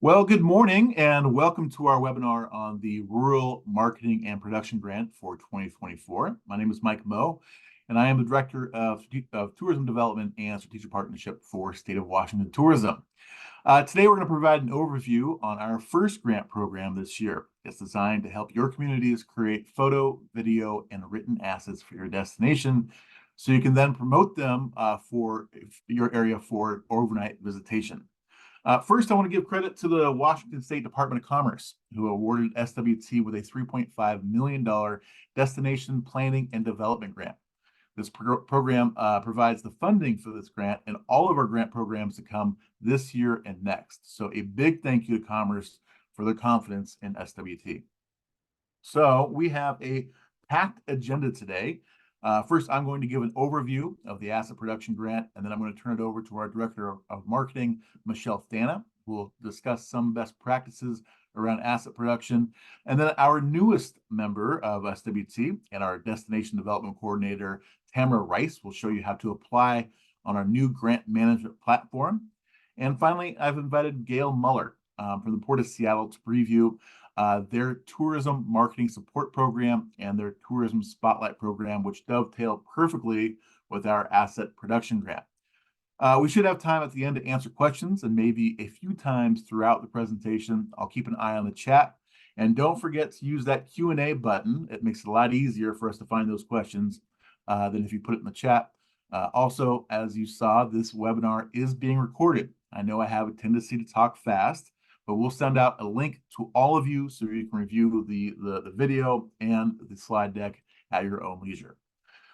Well, good morning and welcome to our webinar on the Rural Marketing and Production Grant for 2024. My name is Mike Moe, and I am the Director of Tourism Development and Strategic Partnership for State of Washington Tourism. Today, we're going to provide an overview on our first grant program this year. It's designed to help your communities create photo, video, and written assets for your destination so you can then promote them for your area for overnight visitation. First, I want to give credit to the Washington State Department of Commerce, who awarded SWT with a $3.5 million Destination Planning and Development Grant. This program provides the funding for this grant and all of our grant programs to come this year and next. So a big thank you to Commerce for their confidence in SWT. So we have a packed agenda today. First, I'm going to give an overview of the Asset Production Grant, and then I'm going to turn it over to our Director of Marketing, Michelle Thana, who will discuss some best practices around asset production. And then our newest member of SWT and our Destination Development Coordinator, Tamara Rice, will show you how to apply on our new grant management platform. And finally, I've invited Gail Muller from the Port of Seattle to preview their tourism marketing support program and their tourism spotlight program, which dovetail perfectly with our asset production grant. We should have time at the end to answer questions, and maybe a few times throughout the presentation. I'll keep an eye on the chat. And don't forget to use that Q&A button. It makes it a lot easier for us to find those questions than if you put it in the chat. Also, as you saw, this webinar is being recorded. I know I have a tendency to talk fast, but we'll send out a link to all of you so you can review the video and the slide deck at your own leisure.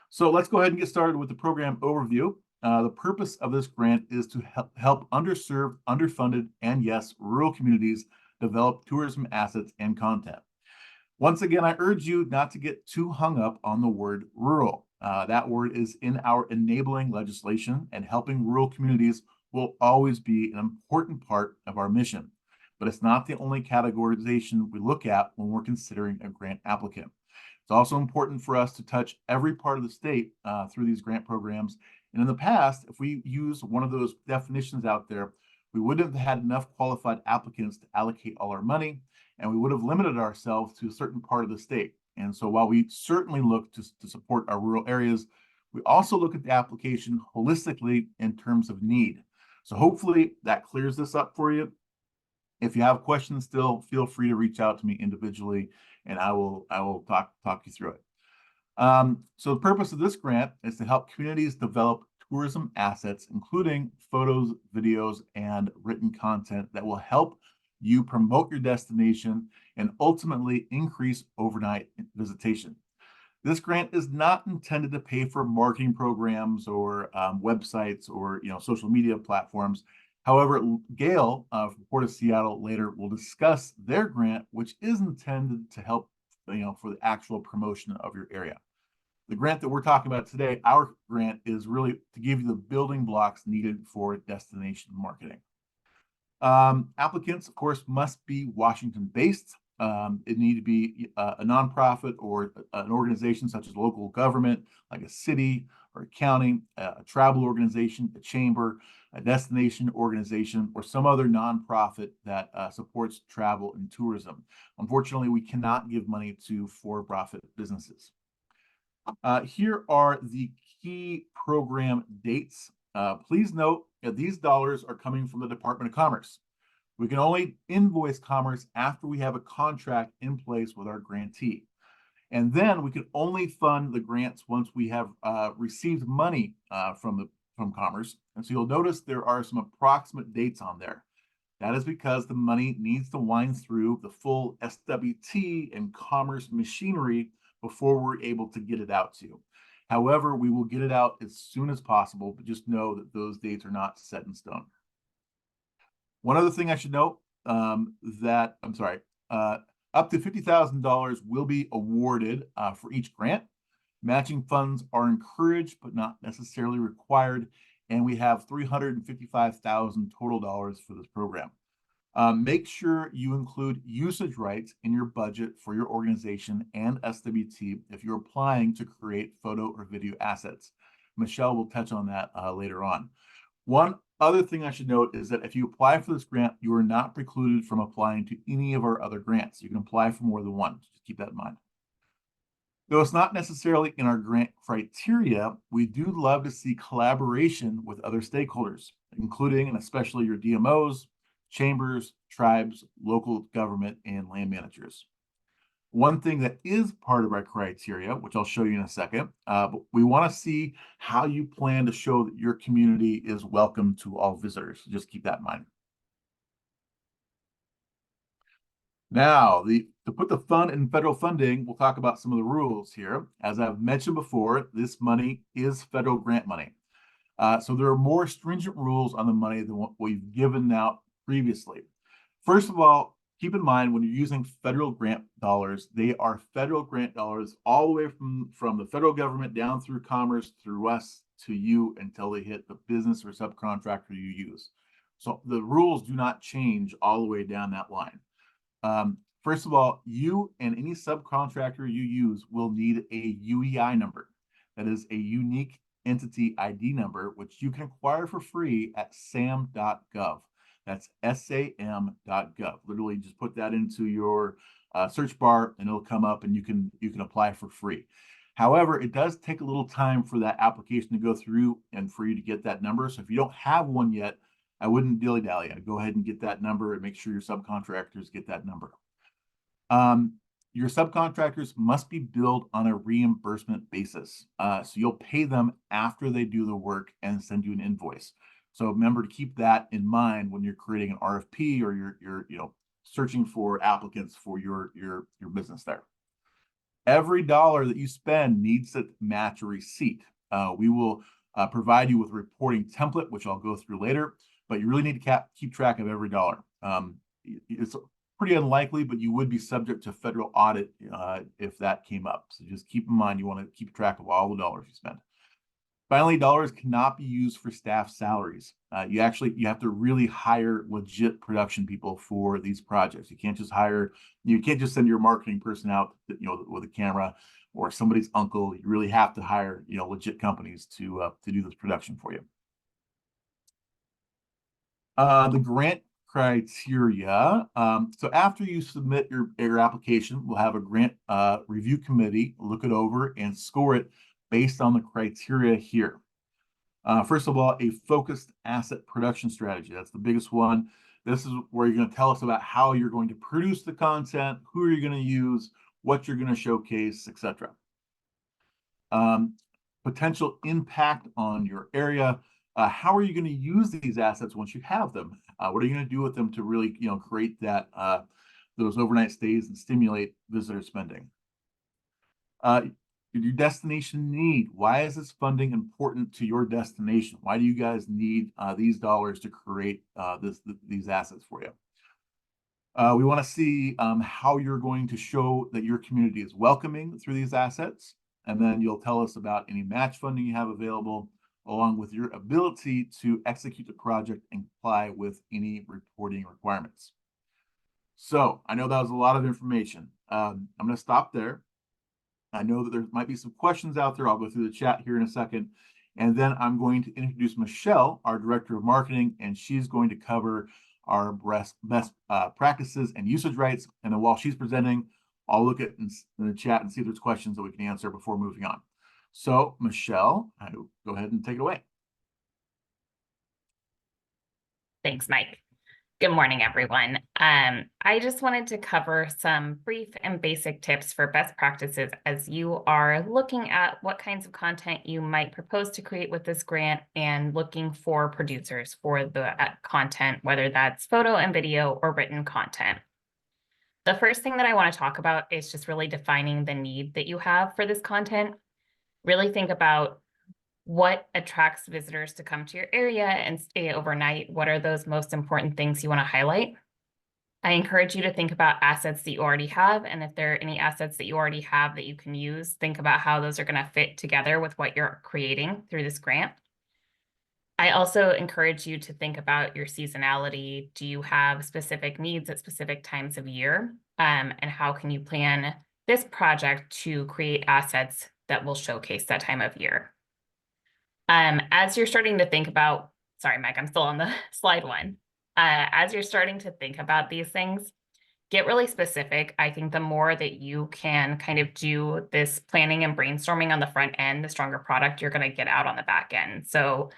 So let's go ahead and get started with the program overview. The purpose of this grant is to help underserved, underfunded, and yes, rural communities develop tourism assets and content. Once again, I urge you not to get too hung up on the word rural. That word is in our enabling legislation, and helping rural communities will always be an important part of our mission. But it's not the only categorization we look at when we're considering a grant applicant. It's also important for us to touch every part of the state through these grant programs. And in the past, if we use one of those definitions out there, we wouldn't have had enough qualified applicants to allocate all our money, and we would have limited ourselves to a certain part of the state. And so while we certainly look to support our rural areas, we also look at the application holistically in terms of need. So hopefully that clears this up for you. If you have questions still, feel free to reach out to me individually, and I will talk you through it. So the purpose of this grant is to help communities develop tourism assets, including photos, videos, and written content that will help you promote your destination and ultimately increase overnight visitation. This grant is not intended to pay for marketing programs or websites or social media platforms. However, Gail from Port of Seattle later will discuss their grant, which is intended to help for the actual promotion of your area. The grant that we're talking about today, our grant, is really to give you the building blocks needed for destination marketing. Applicants, of course, must be Washington-based. It need to be a nonprofit or an organization such as local government, like a city or a county, a travel organization, a chamber, a destination organization, or some other nonprofit that supports travel and tourism. Unfortunately, we cannot give money to for-profit businesses. Here are the key program dates. Please note that these dollars are coming from the Department of Commerce. We can only invoice Commerce after we have a contract in place with our grantee. And then we can only fund the grants once we have received money from Commerce. And so you'll notice there are some approximate dates on there. That is because the money needs to wind through the full SWT and Commerce machinery before we're able to get it out to you. However, we will get it out as soon as possible, but just know that those dates are not set in stone. One other thing I should note up to $50,000 will be awarded for each grant. Matching funds are encouraged, but not necessarily required, and we have $355,000 total dollars for this program. Make sure you include usage rights in your budget for your organization and SWT if you're applying to create photo or video assets. Michelle will touch on that later on. One other thing I should note is that if you apply for this grant, you are not precluded from applying to any of our other grants. You can apply for more than one. Just keep that in mind. Though it's not necessarily in our grant criteria, we do love to see collaboration with other stakeholders, including and especially your DMOs, chambers, tribes, local government, and land managers. One thing that is part of our criteria, which I'll show you in a second, but we want to see how you plan to show that your community is welcome to all visitors. Just keep that in mind. Now, to put the fun in federal funding, we'll talk about some of the rules here. As I've mentioned before, this money is federal grant money. So there are more stringent rules on the money than what we've given out previously. First of all, keep in mind when you're using federal grant dollars, they are federal grant dollars all the way from the federal government down through Commerce, through us to you until they hit the business or subcontractor you use. So the rules do not change all the way down that line. First of all, you and any subcontractor you use will need a UEI number. That is a unique entity ID number, which you can acquire for free at sam.gov. That's sam.gov. Literally just put that into your search bar and it'll come up and you can apply for free. However, it does take a little time for that application to go through and for you to get that number. So if you don't have one yet, I wouldn't dilly-dally. I'd go ahead and get that number and make sure your subcontractors get that number. Your subcontractors must be billed on a reimbursement basis. So you'll pay them after they do the work and send you an invoice. So remember to keep that in mind when you're creating an RFP or you're searching for applicants for your business there. Every dollar that you spend needs to match a receipt. We will provide you with a reporting template, which I'll go through later, but you really need to keep track of every dollar. It's pretty unlikely, but you would be subject to federal audit if that came up. So just keep in mind, you want to keep track of all the dollars you spend. Finally, dollars cannot be used for staff salaries. You have to really hire legit production people for these projects. You can't just send your marketing person out, with a camera or somebody's uncle. You really have to hire, legit companies to do this production for you. The grant criteria. So after you submit your application, we'll have a grant review committee look it over and score it based on the criteria here. First of all, a focused asset production strategy. That's the biggest one. This is where you're going to tell us about how you're going to produce the content, who are you going to use, what you're going to showcase, etc. Potential impact on your area. How are you going to use these assets once you have them? What are you going to do with them to really, create that those overnight stays and stimulate visitor spending? Your destination need. Why is this funding important to your destination? Why do you guys need these dollars to create these assets for you? We want to see how you're going to show that your community is welcoming through these assets. And then you'll tell us about any match funding you have available, along with your ability to execute the project and comply with any reporting requirements. So I know that was a lot of information. I'm going to stop there. I know that there might be some questions out there. I'll go through the chat here in a second. And then I'm going to introduce Michelle, our Director of Marketing, and she's going to cover our best practices and usage rights. And then while she's presenting, I'll look at in the chat and see if there's questions that we can answer before moving on. So Michelle, go ahead and take it away. Thanks, Mike. Good morning, everyone. I just wanted to cover some brief and basic tips for best practices as you are looking at what kinds of content you might propose to create with this grant and looking for producers for the content, whether that's photo and video or written content. The first thing that I want to talk about is just really defining the need that you have for this content. Really think about what attracts visitors to come to your area and stay overnight. What are those most important things you want to highlight? I encourage you to think about assets that you already have. And if there are any assets that you already have that you can use, think about how those are going to fit together with what you're creating through this grant. I also encourage you to think about your seasonality. Do you have specific needs at specific times of year? And how can you plan this project to create assets that will showcase that time of year? As you're starting to think about sorry, Mike, I'm still on the slide one. As you're starting to think about these things, get really specific. I think the more that you can kind of do this planning and brainstorming on the front end, the stronger product you're going to get out on the back end. So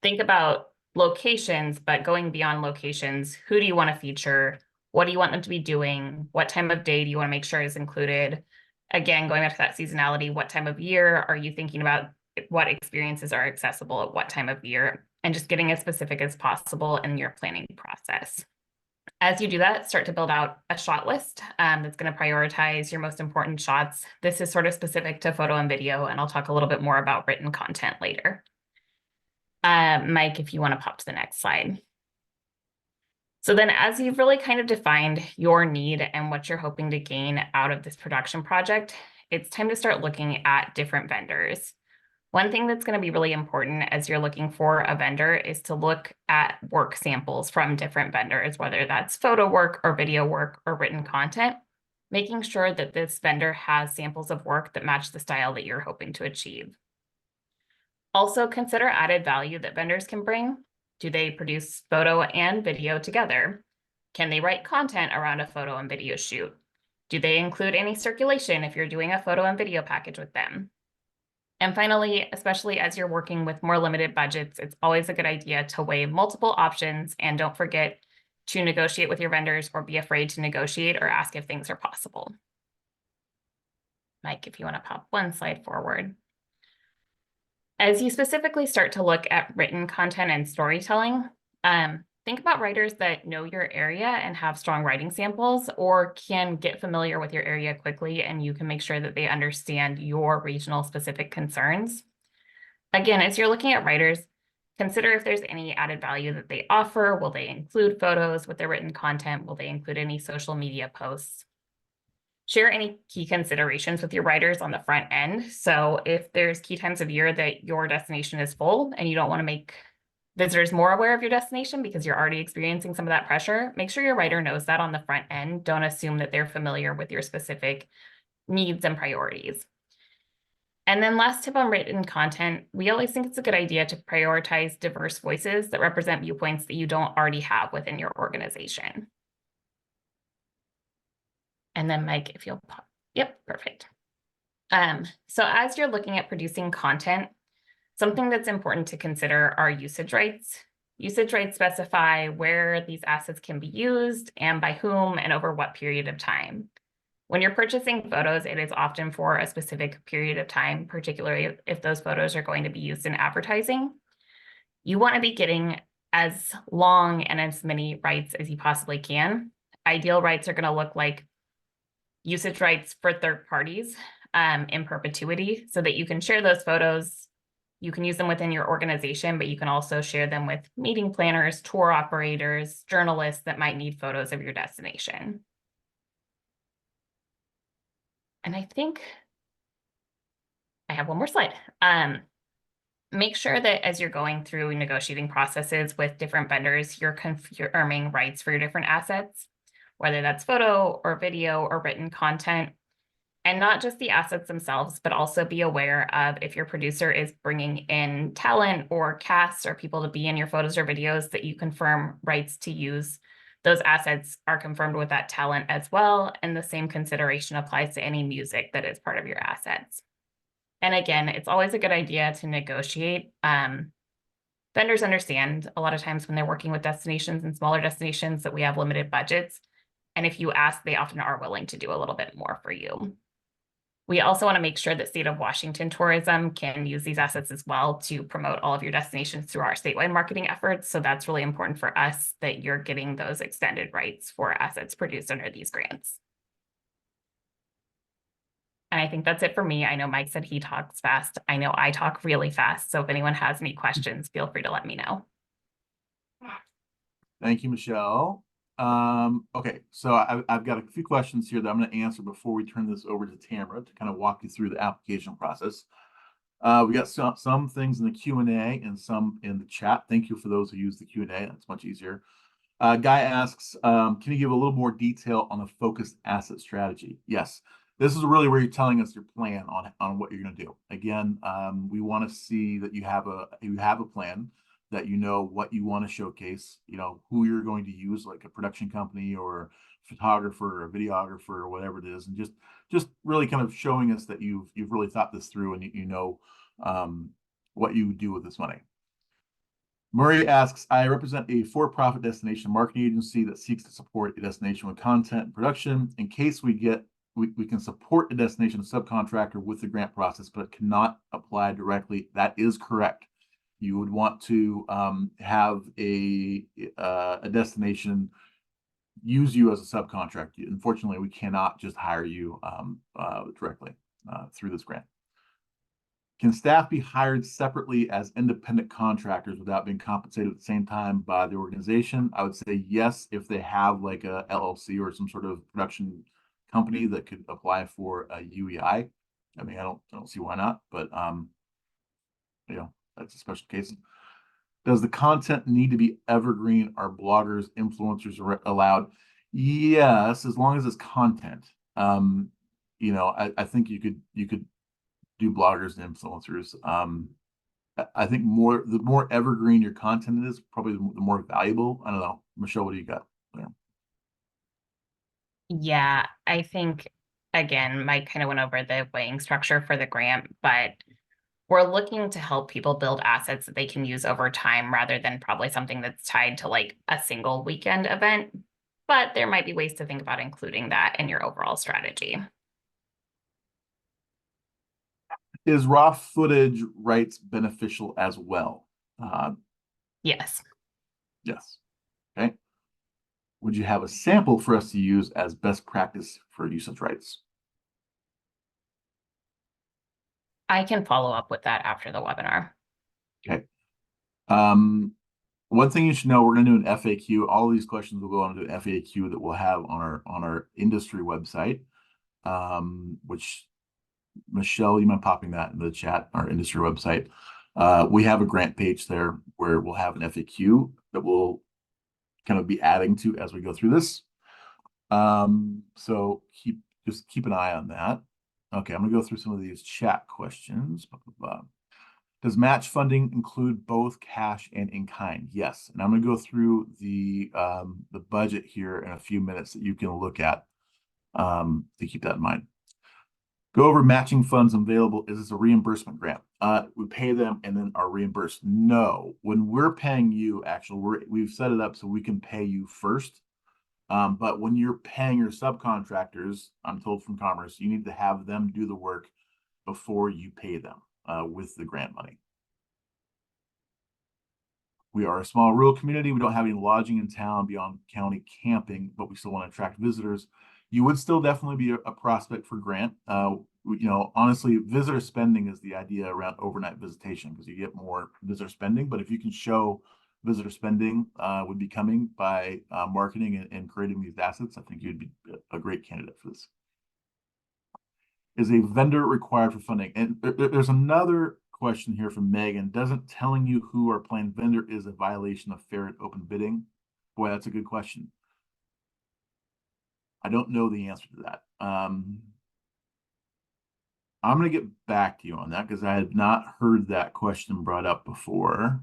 think about locations, but going beyond locations, who do you want to feature? What do you want them to be doing? What time of day do you want to make sure is included? Again, going back to that seasonality, what time of year are you thinking about? What experiences are accessible at what time of year? And just getting as specific as possible in your planning process. As you do that, start to build out a shot list that's going to prioritize your most important shots. This is sort of specific to photo and video, and I'll talk a little bit more about written content later. Mike, if you want to pop to the next slide. So then as you've really kind of defined your need and what you're hoping to gain out of this production project, it's time to start looking at different vendors. One thing that's going to be really important as you're looking for a vendor is to look at work samples from different vendors, whether that's photo work or video work or written content, making sure that this vendor has samples of work that match the style that you're hoping to achieve. Also consider added value that vendors can bring. Do they produce photo and video together? Can they write content around a photo and video shoot? Do they include any circulation if you're doing a photo and video package with them? And finally, especially as you're working with more limited budgets, it's always a good idea to weigh multiple options, and don't forget to negotiate with your vendors or be afraid to negotiate or ask if things are possible. Mike, if you want to pop one slide forward. As you specifically start to look at written content and storytelling, think about writers that know your area and have strong writing samples, or can get familiar with your area quickly, and you can make sure that they understand your regional specific concerns. Again, as you're looking at writers, consider if there's any added value that they offer. Will they include photos with their written content? Will they include any social media posts? Share any key considerations with your writers on the front end. So if there's key times of year that your destination is full and you don't want to make visitors more aware of your destination because you're already experiencing some of that pressure, make sure your writer knows that on the front end. Don't assume that they're familiar with your specific needs and priorities. And then last tip on written content, we always think it's a good idea to prioritize diverse voices that represent viewpoints that you don't already have within your organization. And then Mike, if you'll pop, yep, perfect. So as you're looking at producing content, something that's important to consider are usage rights. Usage rights specify where these assets can be used and by whom and over what period of time. When you're purchasing photos, it is often for a specific period of time, particularly if those photos are going to be used in advertising. You want to be getting as long and as many rights as you possibly can. Ideal rights are going to look like usage rights for third parties in perpetuity, so that you can share those photos. You can use them within your organization, but you can also share them with meeting planners, tour operators, journalists that might need photos of your destination. And I think I have one more slide. Make sure that as you're going through negotiating processes with different vendors, you're confirming rights for your different assets, whether that's photo or video or written content. And not just the assets themselves, but also be aware of if your producer is bringing in talent or cast or people to be in your photos or videos, that you confirm rights to use those assets are confirmed with that talent as well. And the same consideration applies to any music that is part of your assets. And again, it's always a good idea to negotiate. Vendors understand a lot of times when they're working with destinations and smaller destinations that we have limited budgets. And if you ask, they often are willing to do a little bit more for you. We also want to make sure that State of Washington Tourism can use these assets as well to promote all of your destinations through our statewide marketing efforts. So that's really important for us that you're getting those extended rights for assets produced under these grants. And I think that's it for me. I know Mike said he talks fast. I know I talk really fast. So if anyone has any questions, feel free to let me know. Thank you, Michelle. Okay, so I've got a few questions here that I'm going to answer before we turn this over to Tamara to kind of walk you through the application process. We got some things in the Q&A and some in the chat. Thank you for those who use the Q&A. That's much easier. Guy asks, can you give a little more detail on the focused asset strategy? Yes, this is really where you're telling us your plan on what you're going to do. Again, we want to see that you have a plan. that you know what you want to showcase, who you're going to use, like a production company or photographer or videographer or whatever it is, and just really kind of showing us that you've really thought this through and um, what you do with this money. Murray asks, I represent a for-profit destination marketing agency that seeks to support a destination with content and production. In case we can support a destination subcontractor with the grant process, but cannot apply directly. That is correct. You would want to have a destination use you as a subcontractor. Unfortunately, we cannot just hire you directly through this grant. Can staff be hired separately as independent contractors without being compensated at the same time by the organization? I would say yes, if they have like a LLC or some sort of production company that could apply for a UEI. I mean, I don't see why not, but that's a special case. Does the content need to be evergreen? Are bloggers, influencers allowed? Yes, as long as it's content. I think you could do bloggers and influencers. I think the more evergreen your content is, probably the more valuable. I don't know. Michelle, what do you got there? Yeah, I think, again, Mike kind of went over the weighing structure for the grant, but we're looking to help people build assets that they can use over time rather than probably something that's tied to like a single weekend event. But there might be ways to think about including that in your overall strategy. Is raw footage rights beneficial as well? Yes. Yes. Okay. Would you have a sample for us to use as best practice for usage rights? I can follow up with that after the webinar. Okay. One thing you should know, we're going to do an FAQ. All of these questions will go onto an FAQ that we'll have on our industry website, which Michelle, you mind popping that in the chat, our industry website. We have a grant page there where we'll have an FAQ that we'll kind of be adding to as we go through this. So just keep an eye on that. Okay, I'm gonna go through some of these chat questions. Does match funding include both cash and in kind? Yes, and I'm gonna go through the budget here in a few minutes that you can look at to keep that in mind. Go over matching funds available. Is this a reimbursement grant? We pay them and then are reimbursed. No, when we're paying you, actually, we've set it up so we can pay you first. But when you're paying your subcontractors, I'm told from Commerce, you need to have them do the work before you pay them with the grant money. We are a small rural community. We don't have any lodging in town beyond county camping, but we still want to attract visitors. You would still definitely be a prospect for grant. Honestly, visitor spending is the idea around overnight visitation because you get more visitor spending. But if you can show visitor spending would be coming by marketing and creating these assets, I think you'd be a great candidate for this. Is a vendor required for funding? And there's another question here from Megan. Doesn't telling you who our planned vendor is a violation of fair and open bidding? Boy, that's a good question. I don't know the answer to that. I'm going to get back to you on that because I had not heard that question brought up before.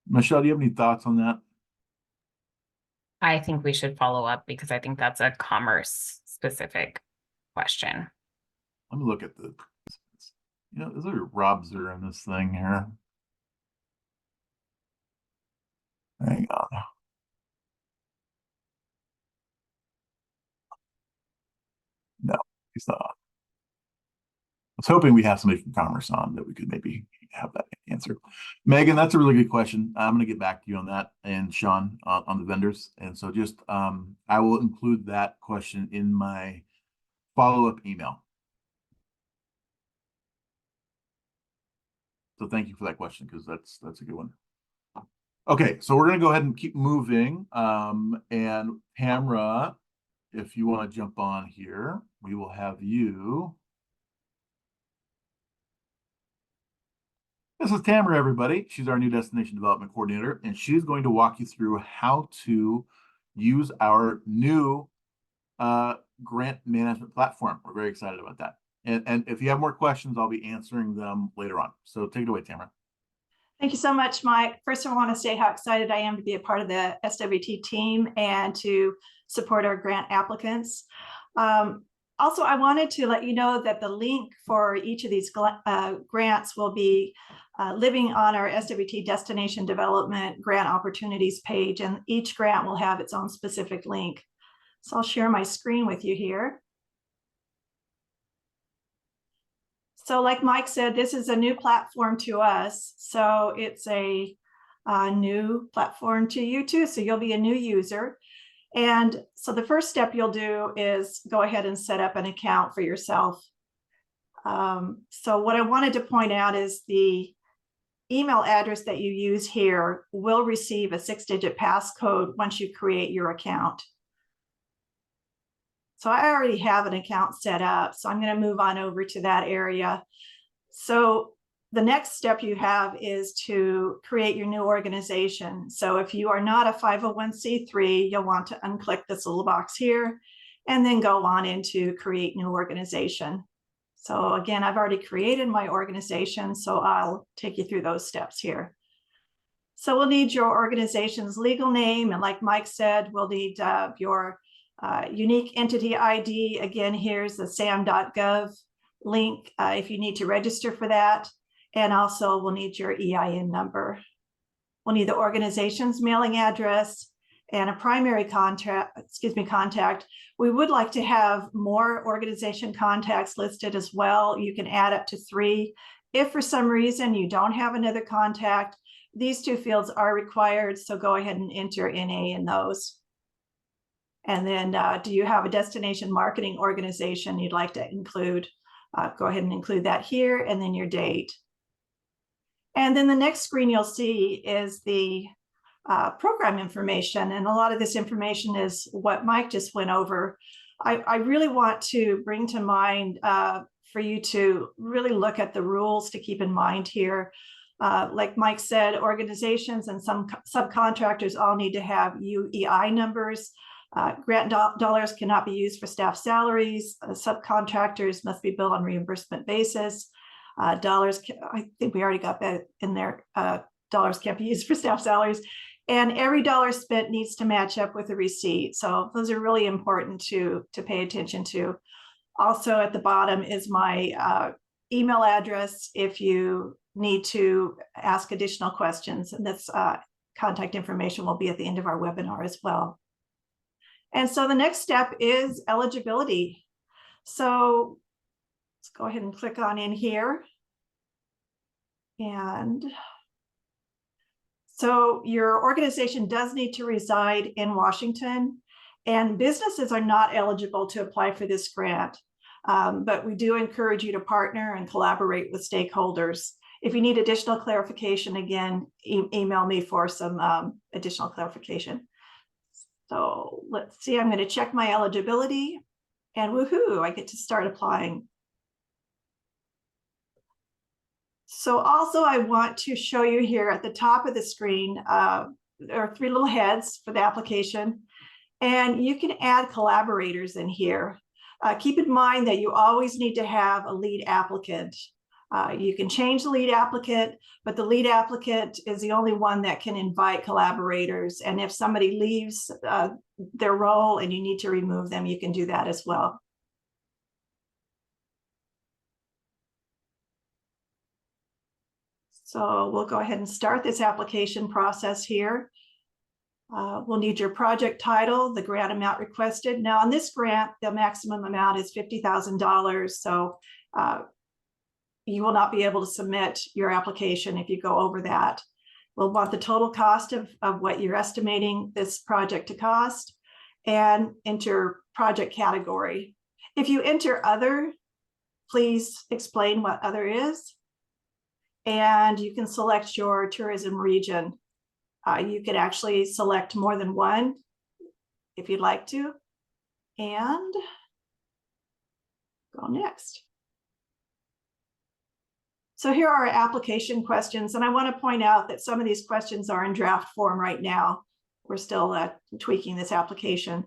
Michelle, do you have any thoughts on that? I think we should follow up because I think that's a commerce specific question. Let me look at is there Robs are in this thing here? Hang on. No, he's not. I was hoping we have somebody from Commerce on that we could maybe have that answer. Megan, that's a really good question. I'm going to get back to you on that, and Sean on the vendors. And so just I will include that question in my follow-up email. So thank you for that question because that's a good one. Okay, so we're going to go ahead and keep moving. And Tamara, if you want to jump on here, we will have you. This is Tamara, everybody. She's our new destination development coordinator, and she's going to walk you through how to use our new grant management platform. We're very excited about that. And if you have more questions, I'll be answering them later on. So take it away, Tamara. Thank you so much, Mike. First, I want to say how excited I am to be a part of the SWT team and to support our grant applicants. Also, I wanted to let you know that the link for each of these grants will be living on our SWT Destination Development Grant Opportunities page, and each grant will have its own specific link. So I'll share my screen with you here. So like Mike said, this is a new platform to us. So it's a new platform to you too. So you'll be a new user. And so the first step you'll do is go ahead and set up an account for yourself. So what I wanted to point out is the email address that you use here will receive a 6-digit passcode once you create your account. So I already have an account set up, so I'm going to move on over to that area. So the next step you have is to create your new organization. So if you are not a 501c3, you'll want to unclick this little box here and then go on into create new organization. So again, I've already created my organization, so I'll take you through those steps here. So we'll need your organization's legal name, and like Mike said, we'll need your unique entity ID. Again, here's the sam.gov link if you need to register for that. And also we'll need your EIN number. We'll need the organization's mailing address and a primary contact. We would like to have more organization contacts listed as well. You can add up to 3. If for some reason you don't have another contact, these 2 fields are required, so go ahead and enter NA in those. And then do you have a destination marketing organization you'd like to include? Go ahead and include that here, and then your date. And then the next screen you'll see is the program information. And a lot of this information is what Mike just went over. I really want to bring to mind for you to really look at the rules to keep in mind here. Like Mike said, organizations and some subcontractors all need to have UEI numbers. Grant dollars cannot be used for staff salaries. Subcontractors must be billed on reimbursement basis. Dollars, I think we already got that in there. Dollars can't be used for staff salaries. And every dollar spent needs to match up with a receipt. So those are really important to pay attention to. Also at the bottom is my email address if you need to ask additional questions. And this contact information will be at the end of our webinar as well. And so the next step is eligibility. So let's go ahead and click on in here. And so your organization does need to reside in Washington, and businesses are not eligible to apply for this grant. But we do encourage you to partner and collaborate with stakeholders. If you need additional clarification, again, email me for some additional clarification. So let's see, I'm going to check my eligibility, and woohoo, I get to start applying. So also I want to show you here at the top of the screen, there are 3 little heads for the application, and you can add collaborators in here. Keep in mind that you always need to have a lead applicant. You can change the lead applicant, but the lead applicant is the only one that can invite collaborators. And if somebody leaves their role and you need to remove them, you can do that as well. So we'll go ahead and start this application process here. We'll need your project title, the grant amount requested. Now on this grant, the maximum amount is $50,000. So you will not be able to submit your application if you go over that. We'll want the total cost of what you're estimating this project to cost, and enter project category. If you enter other, please explain what other is. And you can select your tourism region. You could actually select more than one if you'd like to. And go next. So here are our application questions. And I want to point out that some of these questions are in draft form right now. We're still tweaking this application.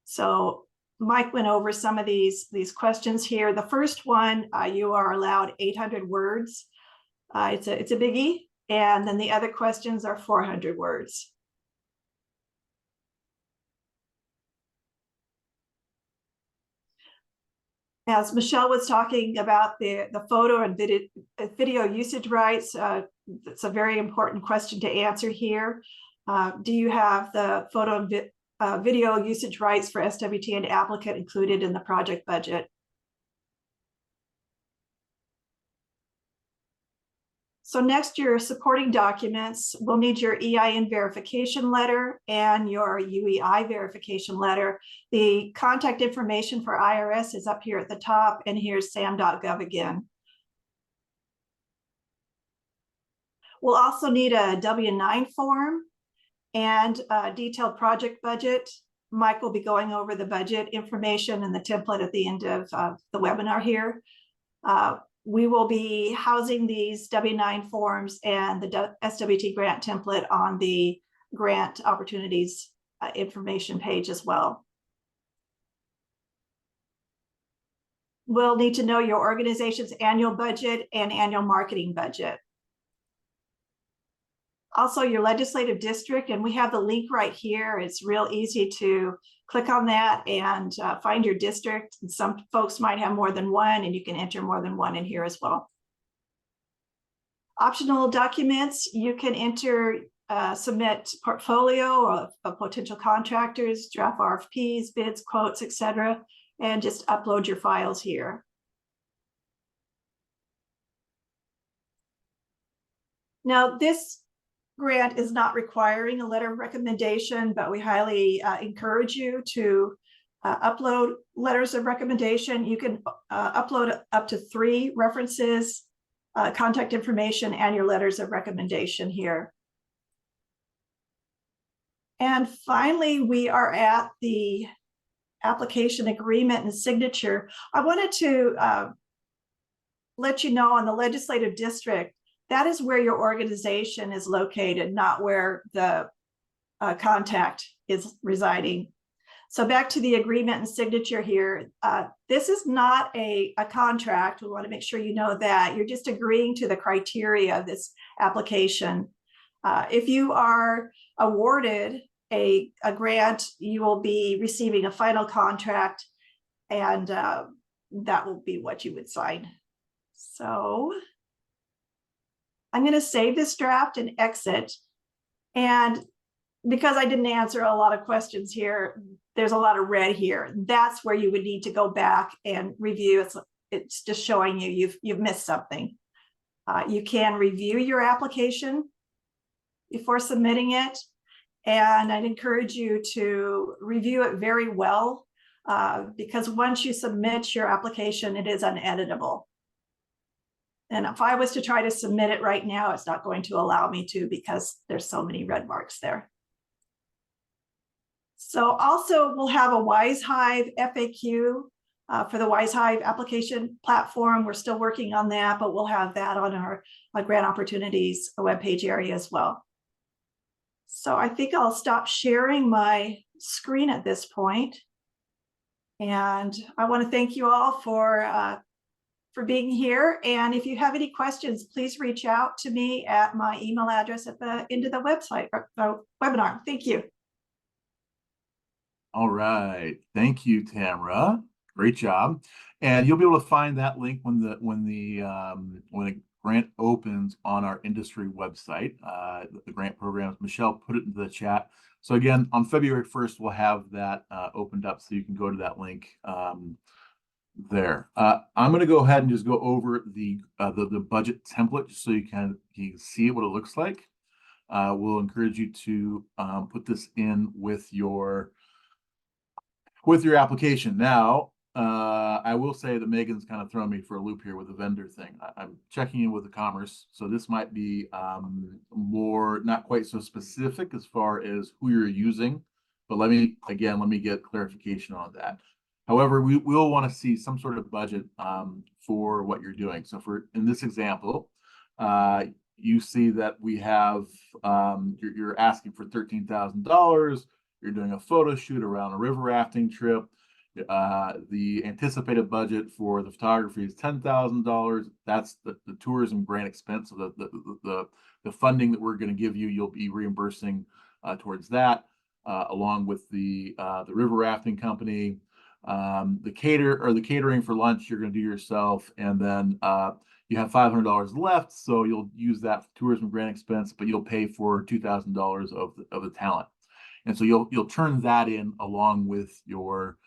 So Mike went over some of these questions here. The first one, you are allowed 800 words. It's a biggie, And then the other questions are 400 words. As Michelle was talking about the photo and video usage rights, it's a very important question to answer here. Do you have the photo and video usage rights for SWT and applicant included in the project budget? So next, your supporting documents. We'll need your EIN verification letter and your UEI verification letter. The contact information for IRS is up here at the top, and here's sam.gov again. We'll also need a W-9 form and a detailed project budget. Mike will be going over the budget information and the template at the end of the webinar here. We will be housing these W-9 forms and the SWT grant template on the grant opportunities information page as well. We'll need to know your organization's annual budget and annual marketing budget. Also, your legislative district, and we have the link right here. It's real easy to click on that and find your district. And some folks might have more than one, and you can enter more than one in here as well. Optional documents, you can enter, submit portfolio of potential contractors, draft RFPs, bids, quotes, etc., and just upload your files here. Now, this grant is not requiring a letter of recommendation, but we highly encourage you to upload letters of recommendation. You can upload up to 3 references, contact information, and your letters of recommendation here. And finally, we are at the application agreement and signature. I wanted to let you know on the legislative district, that is where your organization is located, not where the contact is residing. So back to the agreement and signature here. This is not a contract. We want to make sure you know that. You're just agreeing to the criteria of this application. If you are awarded a grant, you will be receiving a final contract, and that will be what you would sign. So I'm going to save this draft and exit. And because I didn't answer a lot of questions here, there's a lot of red here. That's where you would need to go back and review. It's just showing you you've missed something. You can review your application before submitting it. And I'd encourage you to review it very well, because once you submit your application, it is uneditable. And if I was to try to submit it right now, it's not going to allow me to because there's so many red marks there. So also we'll have a WiseHive FAQ for the WiseHive application platform. We're still working on that, but we'll have that on our grant opportunities webpage area as well. So I think I'll stop sharing my screen at this point. And I want to thank you all for being here. And if you have any questions, please reach out to me at my email address at the end of the website webinar. Thank you. All right. Thank you, Tamara. Great job. And you'll be able to find that link when the grant opens on our industry website, the grant programs. Michelle put it into the chat. So again, on February 1st, we'll have that opened up so you can go to that link there. I'm going to go ahead and just go over the budget template just so you can see what it looks like. We'll encourage you to put this in with your application. Now, I will say that Megan's kind of thrown me for a loop here with the vendor thing. I'm checking in with the commerce, so this might be more not quite so specific as far as who you're using, but let me get clarification on that. However, we will want to see some sort of budget for what you're doing. So in this example, you see that we have you're asking for $13,000. You're doing a photo shoot around a river rafting trip. The anticipated budget for the photography is $10,000. That's the tourism grant expense. So the funding that we're going to give you, you'll be reimbursing towards that, along with the river rafting company, the catering for lunch you're going to do yourself, and then you have $500 left, so you'll use that for tourism grant expense, but you'll pay for $2,000 of the talent, and so you'll turn that in along with your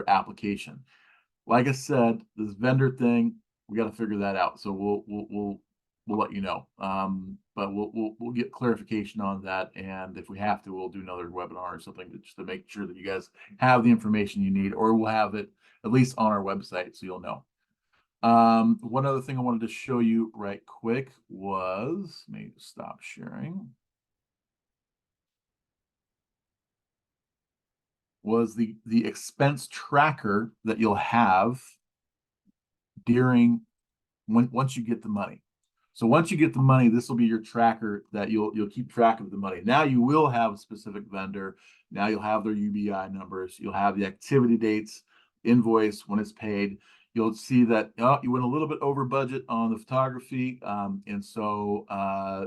application. Like I said, this vendor thing, we got to figure that out. So we'll let you know. But we'll get clarification on that, and if we have to, we'll do another webinar or something just to make sure that you guys have the information you need, or we'll have it at least on our website so you'll know. One other thing I wanted to show you right quick was, let me stop sharing. Was the expense tracker that you'll have during once you get the money. So once you get the money, this will be your tracker that you'll keep track of the money. Now you will have a specific vendor. Now you'll have their UBI numbers. You'll have the activity dates, invoice when it's paid. You'll see that you went a little bit over budget on the photography, and so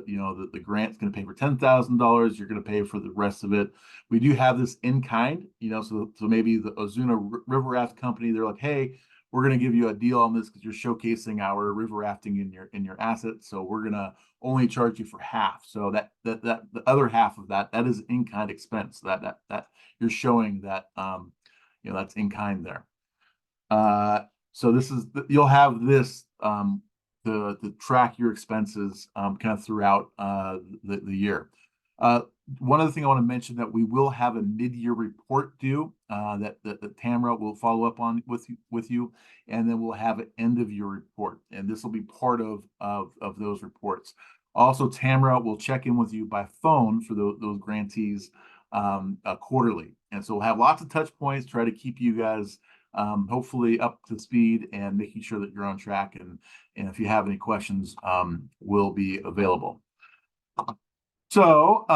you know the grant's going to pay for $10,000. You're going to pay for the rest of it. We do have this in kind, you know, so maybe the Ozuna River Raft Company, they're like, hey, we're going to give you a deal on this because you're showcasing our river rafting in your assets. So we're going to only charge you for half. So that the other half of that is in kind expense. That you're showing that you know, that's in kind there. So this is you'll have this to track your expenses kind of throughout the year. One other thing I want to mention, that we will have a mid-year report due that Tamara will follow up on with you, and then we'll have an end-of-year report, and this will be part of those reports. Also, Tamara will check in with you by phone for those grantees quarterly, and so we'll have lots of touch points, try to keep you guys hopefully up to speed and making sure that you're on track, and if you have any questions, we'll be available. So,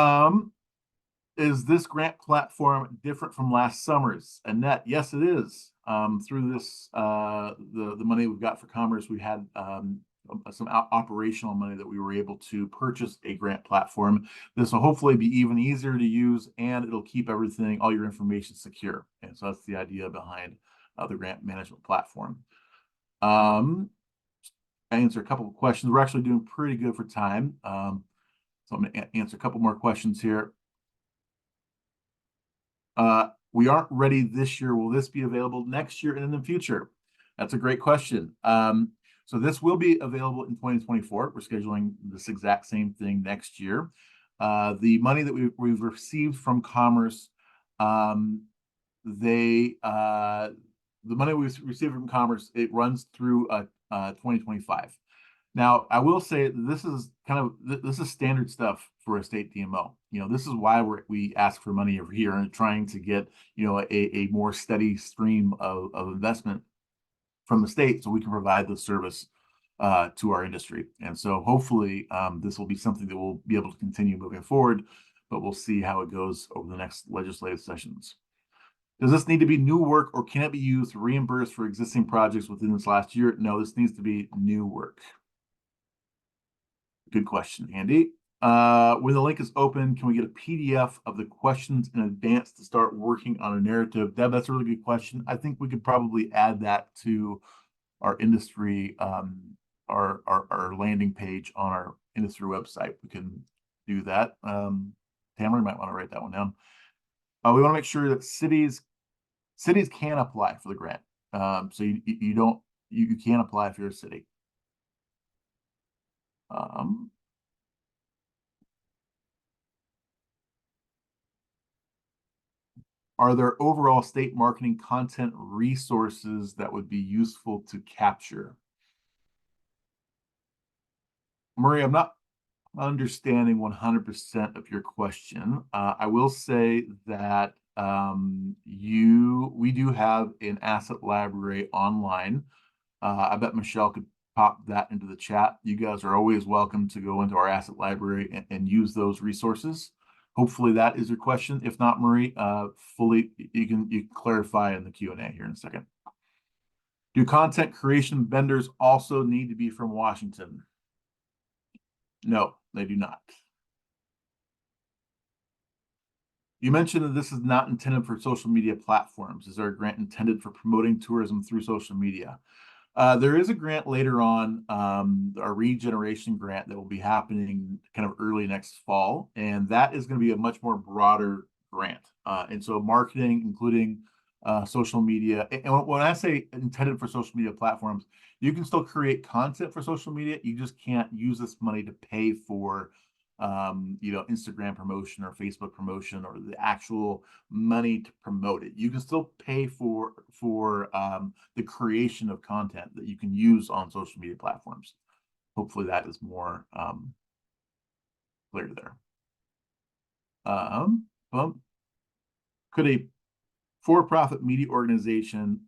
is this grant platform different from last summer's? Annette, yes, it is. Through this, the money we've got for commerce, we had some operational money that we were able to purchase a grant platform. This will hopefully be even easier to use, and it'll keep everything, all your information secure. And so that's the idea behind the grant management platform. I answer a couple of questions. We're actually doing pretty good for time. So I'm going to answer a couple more questions here. We aren't ready this year. Will this be available next year and in the future? That's a great question. So this will be available in 2024. We're scheduling this exact same thing next year. The money that we've received from Commerce, the money we've received from Commerce, it runs through 2025. Now, I will say this is standard stuff for a state DMO. You know, this is why we ask for money every year and trying to get, you know, a more steady stream of investment from the state so we can provide the service to our industry. And so hopefully this will be something that we'll be able to continue moving forward, but we'll see how it goes over the next legislative sessions. Does this need to be new work, or can it be used to reimburse for existing projects within this last year? No, this needs to be new work. Good question, Andy. When the link is open, can we get a PDF of the questions in advance to start working on a narrative? Deb, that's a really good question. I think we could probably add that to our industry, our landing page on our industry website. We can do that. Tamara might want to write that one down. We want to make sure that cities can apply for the grant. So you can apply if you're a city. Are there overall state marketing content resources that would be useful to capture? Marie, I'm not understanding 100% of your question. I will say that we do have an asset library online. I bet Michelle could pop that into the chat. You guys are always welcome to go into our asset library and use those resources. Hopefully that is your question. If not, Marie, fully, you can clarify in the Q&A here in a second. Do content creation vendors also need to be from Washington? No, they do not. You mentioned that this is not intended for social media platforms. Is there a grant intended for promoting tourism through social media? There is a grant later on, a regeneration grant that will be happening kind of early next fall, and that is going to be a much more broader grant. And so marketing, including social media, and when I say intended for social media platforms, you can still create content for social media. You just can't use this money to pay for Instagram promotion or Facebook promotion or the actual money to promote it. You can still pay for the creation of content that you can use on social media platforms. Hopefully that is more clear there. Could a for-profit media organization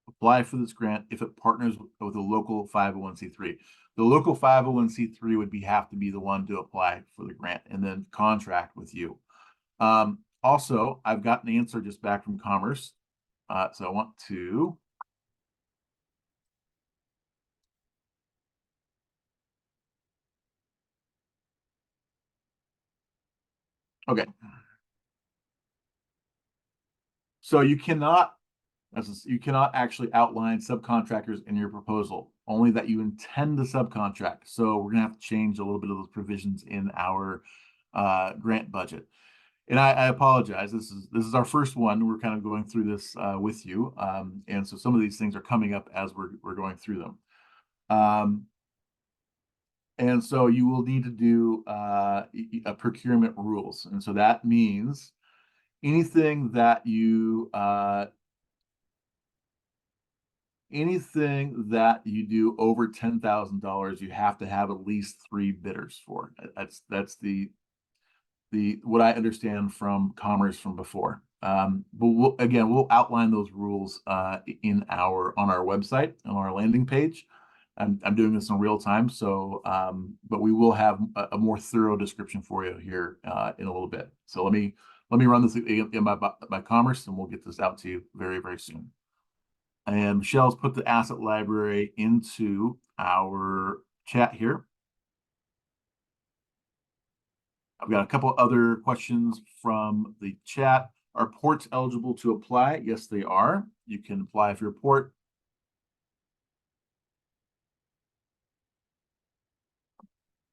apply for this grant if it partners with a local 501c3? The local 501c3 would have to be the one to apply for the grant and then contract with you. Also, I've got an answer just back from Commerce. So I want to okay. So you cannot actually outline subcontractors in your proposal, only that you intend to subcontract. So we're gonna have to change a little bit of those provisions in our grant budget. And I apologize. This is our first one. We're kind of going through this with you, and so some of these things are coming up as we're going through them. And so you will need to do a procurement rules, and so that means anything that you do over $10,000, you have to have at least 3 bidders for. That's the what I understand from Commerce from before. But we'll outline those rules on our website, on our landing page. I'm doing this in real time, so but we will have a more thorough description for you here in a little bit. So let me run this in my Commerce, and we'll get this out to you very, very soon. And Michelle's put the asset library into our chat here. I've got a couple other questions from the chat. Are ports eligible to apply? Yes, they are. You can apply for your port.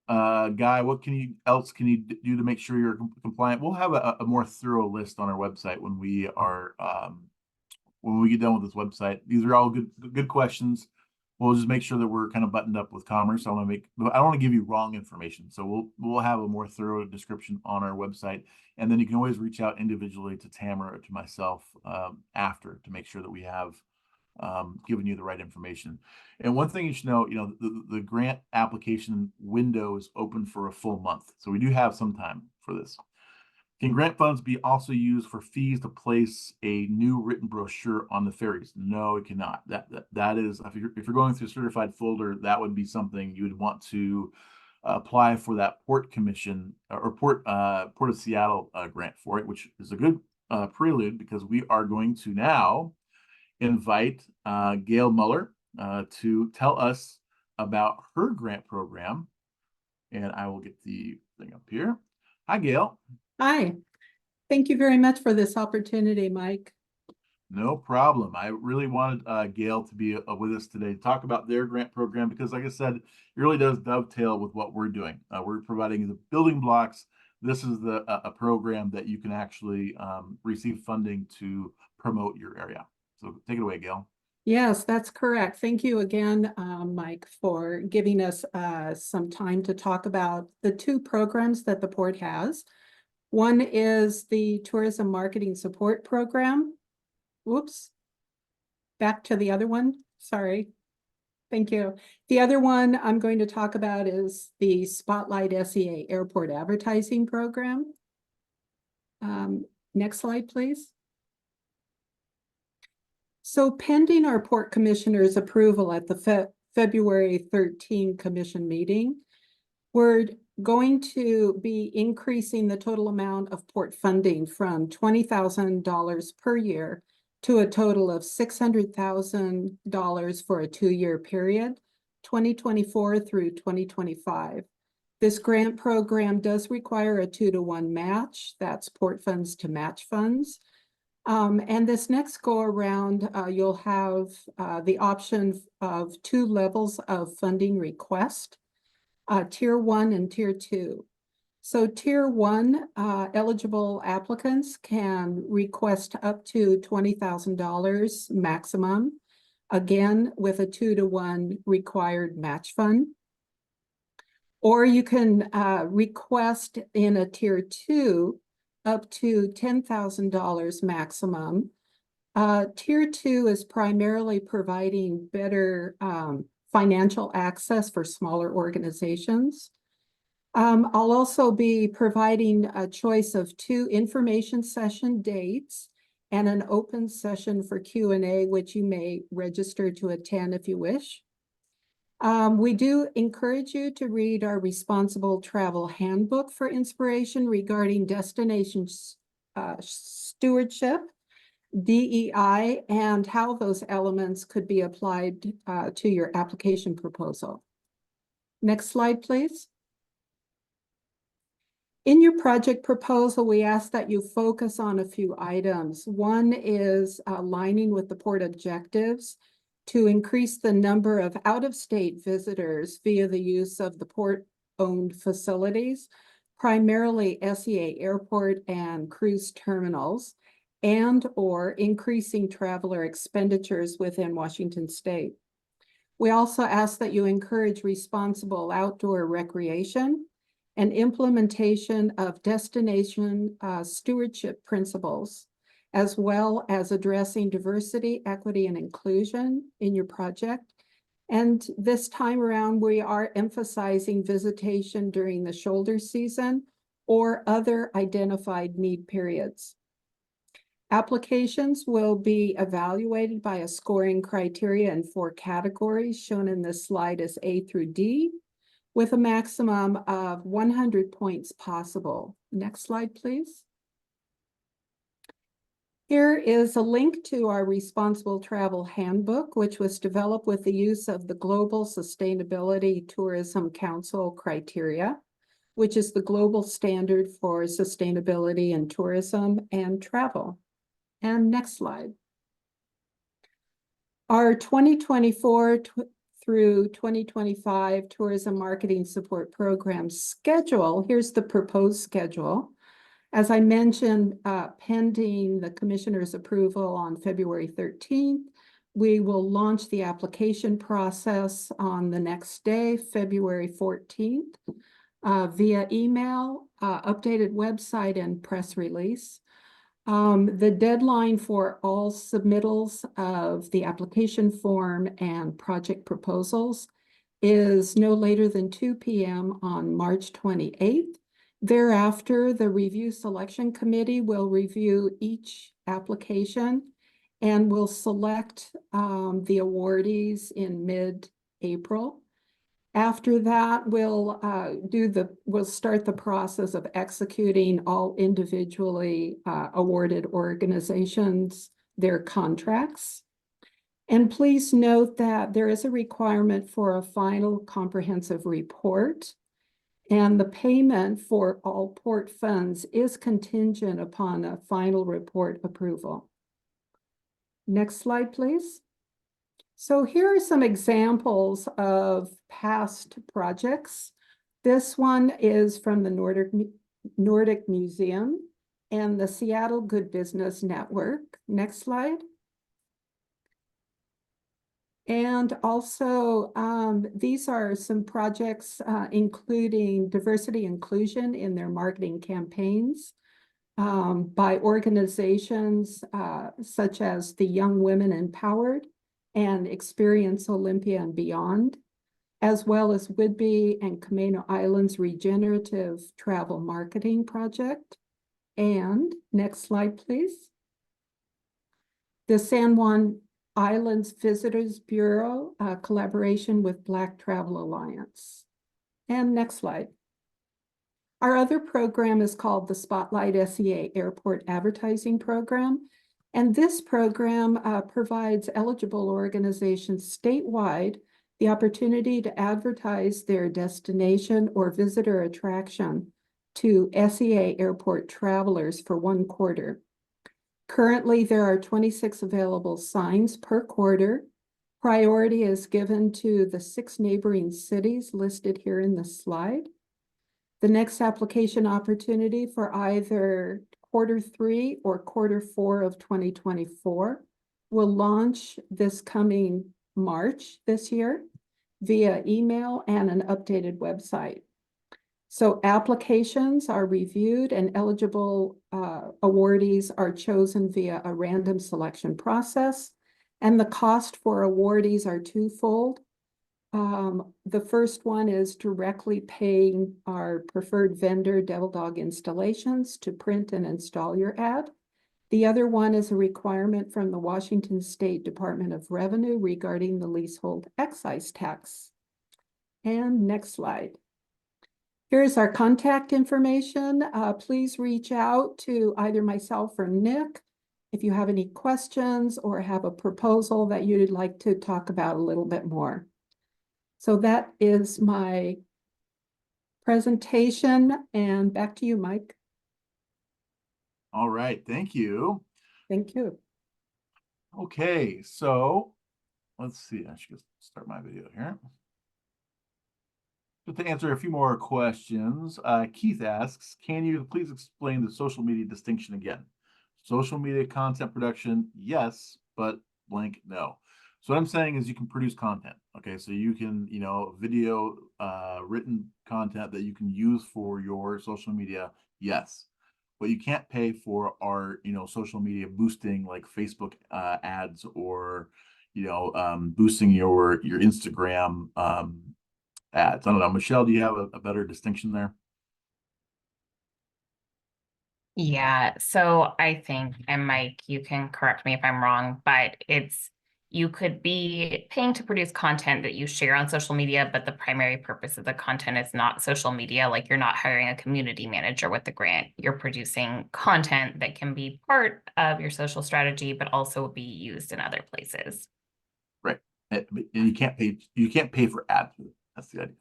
Guy, what else can you do to make sure you're compliant? We'll have a more thorough list on our website when we are when we get done with this website. These are all good questions. We'll just make sure that we're kind of buttoned up with Commerce. I don't want to give you wrong information. So we'll have a more thorough description on our website. And then you can always reach out individually to Tamara or to myself after to make sure that we have given you the right information. And one thing you should know, the grant application window is open for a full month. So we do have some time for this. Can grant funds be also used for fees to place a new written brochure on the ferries? No, it cannot. That is, if you're going through a certified folder, that would be something you would want to apply for that Port Commission or Port of Seattle grant for it, which is a good prelude because we are going to now invite Gail Muller to tell us about her grant program. And I will get the thing up here. Hi, Gail. Hi, thank you very much for this opportunity, Mike. No problem. I really wanted Gail to be with us today to talk about their grant program because, like I said, it really does dovetail with what we're doing. We're providing the building blocks. This is a program that you can actually receive funding to promote your area. So take it away, Gail. Yes, that's correct. Thank you again, Mike, for giving us some time to talk about the 2 programs that the Port has. One is the Tourism Marketing Support Program. Whoops. Back to the other one. Sorry. Thank you. The other one I'm going to talk about is the Spotlight SEA Airport Advertising Program. Next slide, please. So pending our Port Commissioner's approval at the February 13 Commission meeting, we're going to be increasing the total amount of port funding from $20,000 per year to a total of $600,000 for a 2-year period, 2024 through 2025. This grant program does require a 2-to-1 match. That's port funds to match funds. And this next go around, you'll have the option of 2 levels of funding request, Tier 1 and Tier 2. So Tier 1 eligible applicants can request up to $20,000 maximum, again, with a 2-to-1 required match fund. Or you can request in a Tier 2 up to $10,000 maximum. Tier 2 is primarily providing better financial access for smaller organizations. I'll also be providing a choice of 2 information session dates and an open session for Q&A, which you may register to attend if you wish. We do encourage you to read our Responsible Travel Handbook for inspiration regarding destination stewardship, DEI, and how those elements could be applied to your application proposal. Next slide, please. In your project proposal, we ask that you focus on a few items. One is aligning with the port objectives to increase the number of out-of-state visitors via the use of the port-owned facilities, primarily SEA Airport and cruise terminals, and/or increasing traveler expenditures within Washington State. We also ask that you encourage responsible outdoor recreation and implementation of destination stewardship principles, as well as addressing diversity, equity, and inclusion in your project. And this time around, we are emphasizing visitation during the shoulder season or other identified need periods. Applications will be evaluated by a scoring criteria in 4 categories shown in this slide as A through D, with a maximum of 100 points possible. Next slide, please. Here is a link to our Responsible Travel Handbook, which was developed with the use of the Global Sustainability Tourism Council criteria, which is the global standard for sustainability in tourism and travel. And next slide. Our 2024 through 2025 Tourism Marketing Support Program schedule. Here's the proposed schedule. As I mentioned, pending the Commissioner's approval on February 13th, we will launch the application process on the next day, February 14th, via email, updated website, and press release. The deadline for all submittals of the application form and project proposals is no later than 2 p.m. on March 28th. Thereafter, the Review Selection Committee will review each application and will select the awardees in mid-April. After that, we'll start the process of executing all individually awarded organizations, their contracts. And please note that there is a requirement for a final comprehensive report, and the payment for all port funds is contingent upon a final report approval. Next slide, please. So here are some examples of past projects. This one is from the Nordic Museum and the Seattle Good Business Network. Next slide. And also, these are some projects including diversity inclusion in their marketing campaigns by organizations such as the Young Women Empowered and Experience Olympia and Beyond, as well as Whidbey and Camano Islands Regenerative Travel Marketing Project. And next slide, please. The San Juan Islands Visitors Bureau, collaboration with Black Travel Alliance. And next slide. Our other program is called the Spotlight SEA Airport Advertising Program. And this program provides eligible organizations statewide the opportunity to advertise their destination or visitor attraction to SEA airport travelers for 1 quarter. Currently, there are 26 available signs per quarter. Priority is given to the 6 neighboring cities listed here in the slide. The next application opportunity for either Q3 or Q4 of 2024 will launch this coming March this year via email and an updated website. So applications are reviewed and eligible awardees are chosen via a random selection process. And the cost for awardees are twofold. The first one is directly paying our preferred vendor, Devil Dog Installations, to print and install your ad. The other one is a requirement from the Washington State Department of Revenue regarding the leasehold excise tax. And next slide. Here's our contact information. Please reach out to either myself or Nick if you have any questions or have a proposal that you'd like to talk about a little bit more. So that is my presentation, and back to you, Mike. All right, thank you. Thank you. Okay, so let's see. I should start my video here. Just to answer a few more questions, Keith asks, can you please explain the social media distinction again? Social media content production, yes, but blank, no. So what I'm saying is you can produce content. Okay, so you can, video, written content that you can use for your social media, yes. But you can't pay for our, social media boosting like Facebook ads or, boosting your Instagram ads. I don't know. Michelle, do you have a better distinction there? Yeah, so I think, and Mike, you can correct me if I'm wrong, but you could be paying to produce content that you share on social media, but the primary purpose of the content is not social media. Like you're not hiring a community manager with the grant. You're producing content that can be part of your social strategy, but also be used in other places. Right. And you can't pay for ads. That's the idea.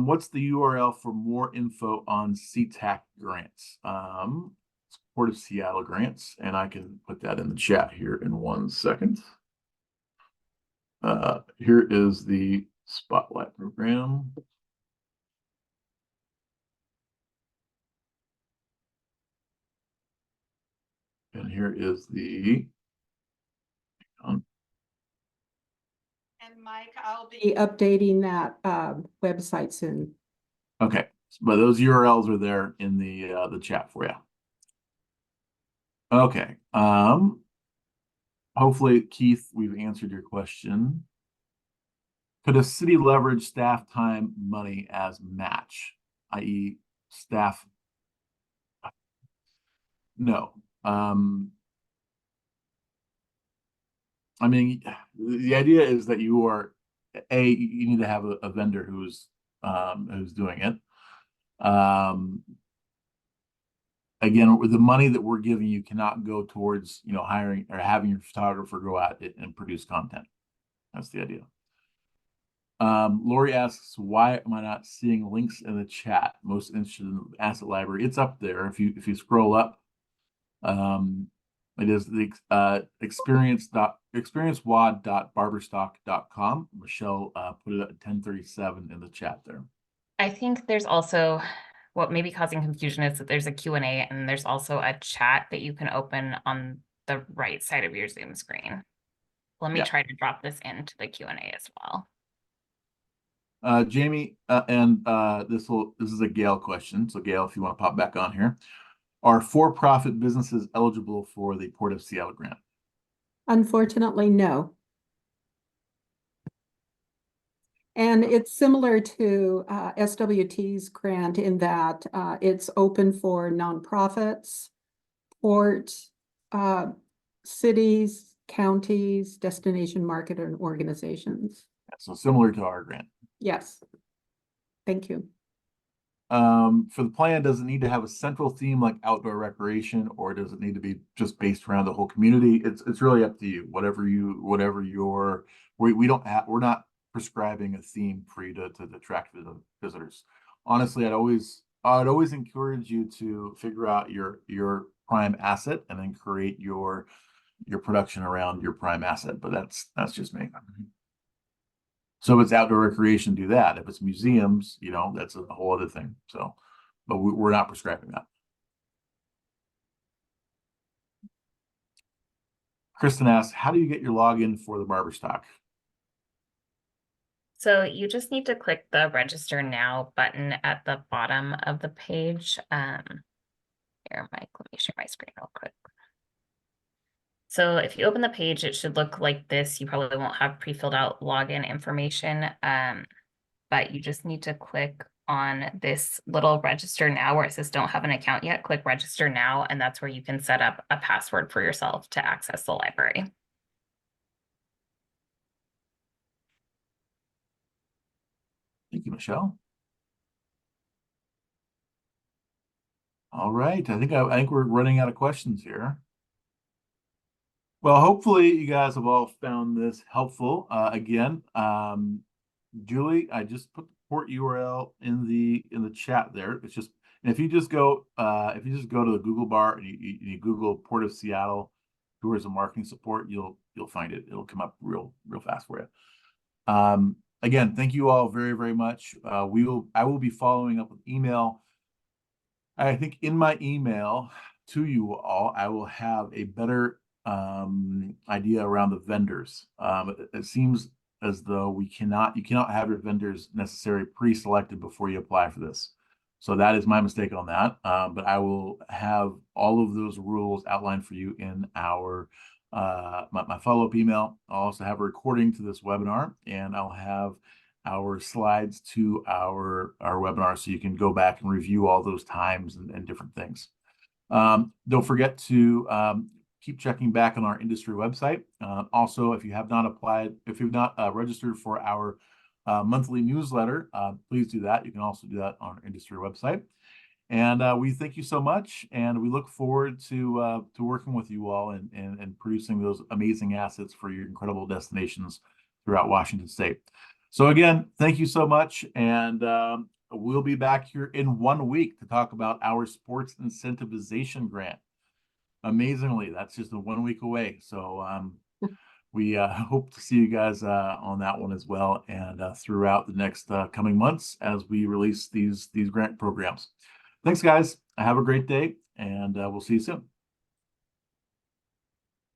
What's the URL for more info on CTAC grants? Port of Seattle grants, and I can put that in the chat here in 1 second. Here is the Spotlight program. And here is the And Mike, I'll be updating that website soon. okay, but those URLs are there in the chat for you. Okay. Hopefully, Keith, we've answered your question. Could a city leverage staff time money as match, i.e. staff? No. I mean, the idea is that you need to have a vendor who's doing it. Again, with the money that we're giving you cannot go towards, hiring or having your photographer go out and produce content. That's the idea. Lori asks, why am I not seeing links in the chat? Most interested in the asset library. It's up there. If you scroll up, it is the experiencewad.barberstock.com. Michelle put it at 1037 in the chat there. I think there's also what may be causing confusion is that there's a Q&A and there's also a chat that you can open on the right side of your Zoom screen. Let me try to drop this into the Q&A as well. Jamie, this is a Gail question. So Gail, if you want to pop back on here. Are for-profit businesses eligible for the Port of Seattle grant? Unfortunately, no. And it's similar to SWT's grant in that it's open for nonprofits, port, cities, counties, destination marketing organizations. So similar to our grant. Yes. Thank you. For the plan, does it need to have a central theme like outdoor recreation, or does it need to be just based around the whole community? It's really up to you. Whatever your we're not prescribing a theme for you to attract visitors. Honestly, I'd always encourage you to figure out your prime asset and then create your production around your prime asset. But that's just me. So if it's outdoor recreation, do that. If it's museums, that's a whole other thing. So, but we're not prescribing that. Kristen asks, how do you get your login for the barber stock? So you just need to click the register now button at the bottom of the page. Here, Mike, let me share my screen real quick. So if you open the page, it should look like this. You probably won't have pre-filled out login information, but you just need to click on this little register now where it says don't have an account yet. Click register now, and that's where you can set up a password for yourself to access the library. Thank you, Michelle. All right, I think we're running out of questions here. Well, hopefully you guys have all found this helpful. Again, Julie, I just put the port URL in the chat there. It's just, and if you just go to the Google bar and you Google Port of Seattle tourism marketing support, you'll find it. It'll come up real fast for you. Again, thank you all very, very much. I will be following up with email. I think in my email to you all, I will have a better idea around the vendors. It seems as though you cannot have your vendors necessarily pre-selected before you apply for this. So that is my mistake on that. But I will have all of those rules outlined for you in our my follow-up email. I'll also have a recording to this webinar, and I'll have our slides to our webinar so you can go back and review all those times and different things. Don't forget to keep checking back on our industry website. Also, if you have not registered for our monthly newsletter, please do that. You can also do that on our industry website. And we thank you so much, and we look forward to working with you all and producing those amazing assets for your incredible destinations throughout Washington State. So again, thank you so much, and we'll be back here in 1 week to talk about our sports incentivization grant. Amazingly, that's just 1 week away. So we hope to see you guys on that one as well, and throughout the next coming months as we release these grant programs. Thanks, guys. Have a great day, and we'll see you soon.